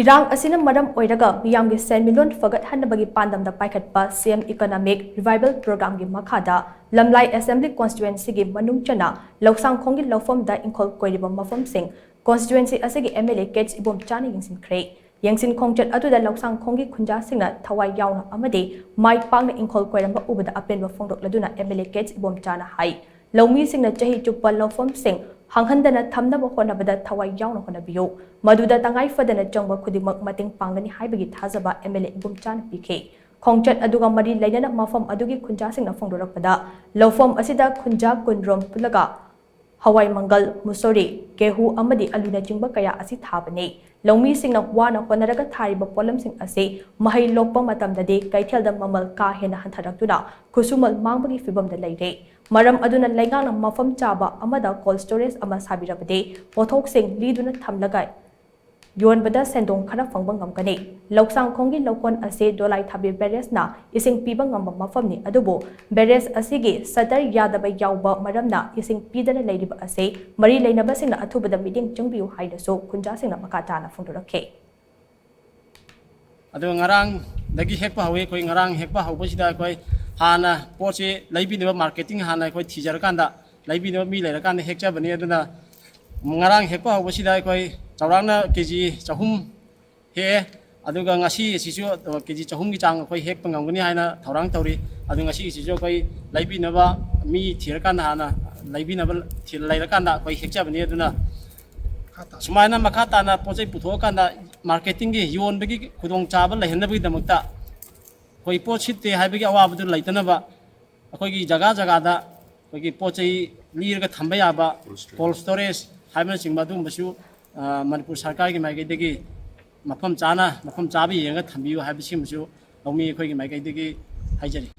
Irang asina maram oiraga Meeyamgi Senmitlon Phagathannabagi Pandamda paikhatpa CM Economic Revival Program gi makhada Lamlai Assembly Constituency gi manung channa Lousangkhong gi louphamda Ingkhol Koiriba Mapham sing Constituency asigi MLA Kh Ibomcha Yengsinkhre Yengsinkhong chat atuda Lousangkhong gi khunja singna thawai yauna amadi mai pangna Ingkhol Koiramba ubada apenba phongdok laduna MLA Kh Ibomcha na hai Loumi singna chahi chuppa loufam sing hanghandana thamnaba honabada thawai yauna honabiyo maduda tangai fadana changba khudimak mating pangani haibagi thazaba MLA Ibomcha na pikhe khongchat aduga mari lainana mafam adugi khunja singna phongdorakpada loufam asida khunja kunrom pulaga hawai mangal musori gehu amadi aluna chingba kaya asi thabane Loumi singna wana honaraga thariba polam sing ase mahai lokpa matamdade kaithelda mamal ka hena hantharakuna khusumal mangbagi fibamda leire maram aduna laingang mafam chaba amada cold storage ama sabirabade pothok sing liduna thamlaga yonbada sendong khara fangbang ngamkane Lousangkhong gi lokon ase dolai thabi beres na ising pibang ngamba mafamni adubo beres asigi sadar yadaba yawba maramna ising pidana leiriba ase mari leinaba singna athubada meeting changbiu haidaso kunja singna makata na phongdorakhe adu ngarang dagi hekpa hawe koi ngarang hekpa hawbasida koi hana poche laibineba marketing hana koi thijarkanda laibineba mi lerakanda hekcha bani aduna ngarang hekpa hawbasida koi chawrangna keji chahum he aduga ngasi sisu keji chahum gi chang koi hek pangangani haina thorang tauri adu ngasi sisu koi laibineba mi thirakanda hana laibineba thil leirakanda koi hekcha bani aduna sumaina makhata na poche puthokanda marketing gi yon bagi khudong chaba lehenabagi damakta koi pochite haibagi awabadu laitanaba akoi gi jaga jaga da koi gi poche lirga thamba yaba cold storage haibna singba dum basu Manipur Sarkar ki maikai degi mafam chana mafam chabi yenga thambiyu haibisi musu Loumi khoi ki maikai degi haijari